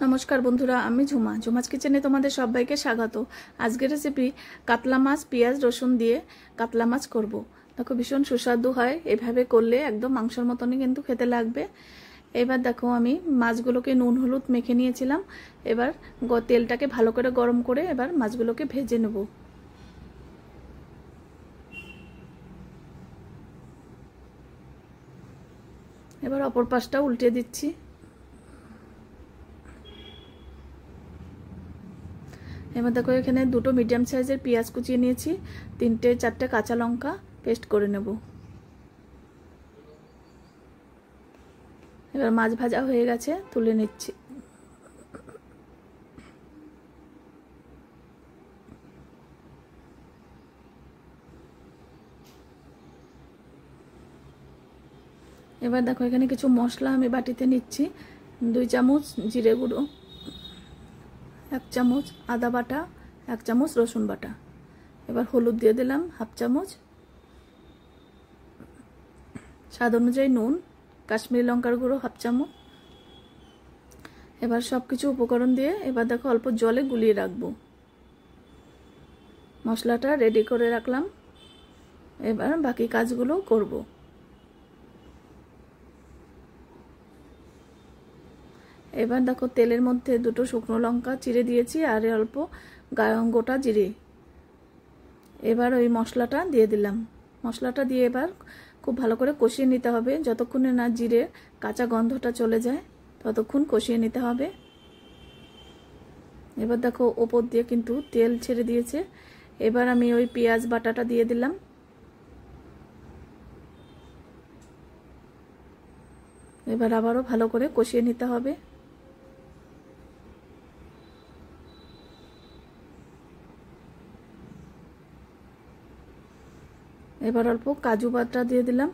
নমস্কার বন্ধুরা, আমি ঝুমা। ঝুমাস কিচেনে তোমাদের সবাইকে স্বাগত। আজকের রেসিপি কাতলা মাছ পেঁয়াজ রসুন দিয়ে কাতলা মাছ করব। দেখো ভীষণ সুস্বাদু হয়, এভাবে করলে একদম মাংসের মতনই কিন্তু খেতে লাগবে। এবার দেখো আমি মাছগুলোকে নুন হলুদ মেখে নিয়েছিলাম। এবার তেলটাকে ভালো করে গরম করে এবার মাছগুলোকে ভেজে নেব। এবার অপর পাশটা উল্টে দিচ্ছি। এবার দেখো এখানে দুটো মিডিয়াম সাইজের পেঁয়াজ কুচিয়ে নিয়েছি, 3-4টে কাঁচা লঙ্কা পেস্ট করে নেব। এবার মাছ ভাজা হয়ে গেছে, তুলে নিচ্ছি। এবার দেখো এখানে কিছু মশলা আমি বাটিতে নিচ্ছি। 2 চামচ জিরে গুঁড়ো, 1 চামচ আদা বাটা, 1 চামচ রসুন বাটা। এবার হলুদ দিয়ে দিলাম 1/2 চামচ, স্বাদ অনুযায়ী নুন, কাশ্মীরি লঙ্কার গুঁড়ো 1/2 চামচ। এবার সব কিছু উপকরণ দিয়ে এবার দেখো অল্প জলে গুলিয়ে রাখবো। মশলাটা রেডি করে রাখলাম, এবার বাকি কাজগুলো করব। এবার দেখো তেলের মধ্যে 2টো শুকনো লঙ্কা চিড়ে দিয়েছি আর অল্প গোটা জিরে। এবার ওই মশলাটা দিয়ে দিলাম। মশলাটা দিয়ে এবার খুব ভালো করে কষিয়ে নিতে হবে, যতক্ষণে না জিরে কাঁচা গন্ধটা চলে যায় ততক্ষণ কষিয়ে নিতে হবে। এবার দেখো ওপর দিয়ে কিন্তু তেল ছেড়ে দিয়েছে। এবার আমি ওই পেঁয়াজ বাটাটা দিয়ে দিলাম। এবার আবারও ভালো করে কষিয়ে নিতে হবে। এবার অল্প কাজু বাটা দিয়ে দিলাম।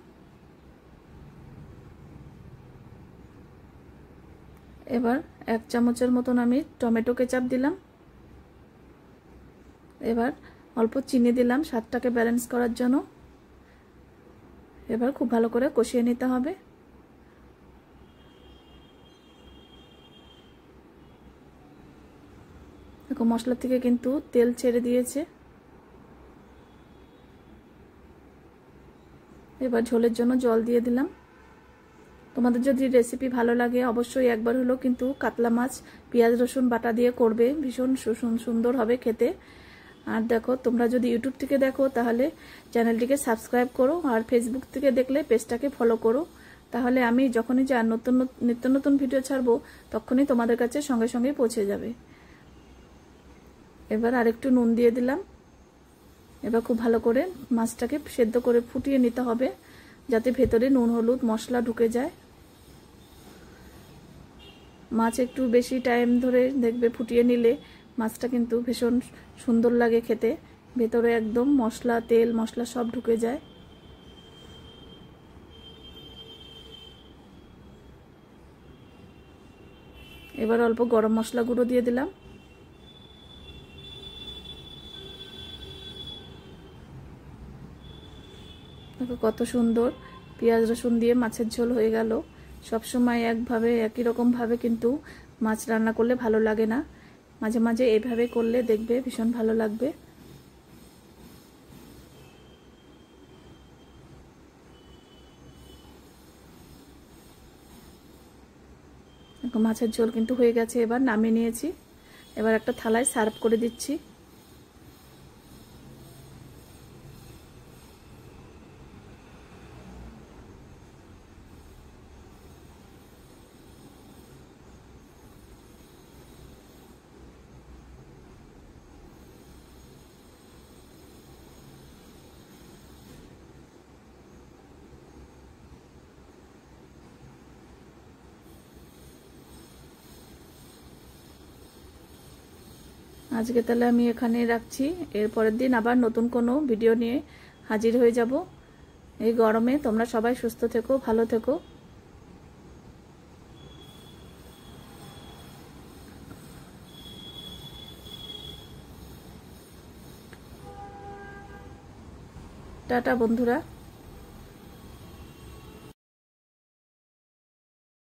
এবার 1 চামচের মতন আমি টমেটো কেচাপ দিলাম। এবার অল্প চিনি দিলাম স্বাদটাকে ব্যালেন্স করার জন্য। এবার খুব ভালো করে কষিয়ে নিতে হবে। দেখো মশলা থেকে কিন্তু তেল ছেড়ে দিয়েছে। এবার ঝোলের জন্য জল দিয়ে দিলাম। তোমাদের যদি রেসিপি ভালো লাগে অবশ্যই একবার হলেও কিন্তু কাতলা মাছ পেঁয়াজ রসুন বাটা দিয়ে করবে, ভীষণ সুন্দর হবে খেতে। আর দেখো তোমরা যদি ইউটিউব থেকে দেখো তাহলে চ্যানেলটিকে সাবস্ক্রাইব করো, আর ফেসবুক থেকে দেখলে পেজটাকে ফলো করো। তাহলে আমি যখনই যা নিত্য নতুন ভিডিও ছাড়বো তখনই তোমাদের কাছে সঙ্গে সঙ্গে পৌঁছে যাবে। এবার আরেকটু নুন দিয়ে দিলাম। এবার খুব ভালো করে মাছটাকে সেদ্ধ করে ফুটিয়ে নিতে হবে, যাতে ভেতরে নুন হলুদ মশলা ঢুকে যায়। মাছ একটু বেশি টাইম ধরে দেখবে ফুটিয়ে নিলে মাছটা কিন্তু ভীষণ সুন্দর লাগে খেতে, ভেতরে একদম মশলা তেল মশলা সব ঢুকে যায়। এবার অল্প গরম মশলা গুঁড়ো দিয়ে দিলাম। দেখো কত সুন্দর পেঁয়াজ রসুন দিয়ে মাছের ঝোল হয়ে গেল। সবসময় একই রকম ভাবে কিন্তু মাছ রান্না করলে ভালো লাগে না, মাঝে মাঝে এইভাবে করলে দেখবে ভীষণ ভালো লাগবে। দেখো মাছের ঝোল কিন্তু হয়ে গেছে, এবার নামিয়ে নিয়েছি। এবার একটা থালায় সার্ভ করে দিচ্ছি। আজকে তাহলে আমি এখানে রাখছি, এর পরের দিন আবার নতুন কোনো ভিডিও নিয়ে হাজির হয়ে যাব। এই গরমে তোমরা সবাই সুস্থ থেকো, ভালো থেকো। টাটা বন্ধুরা।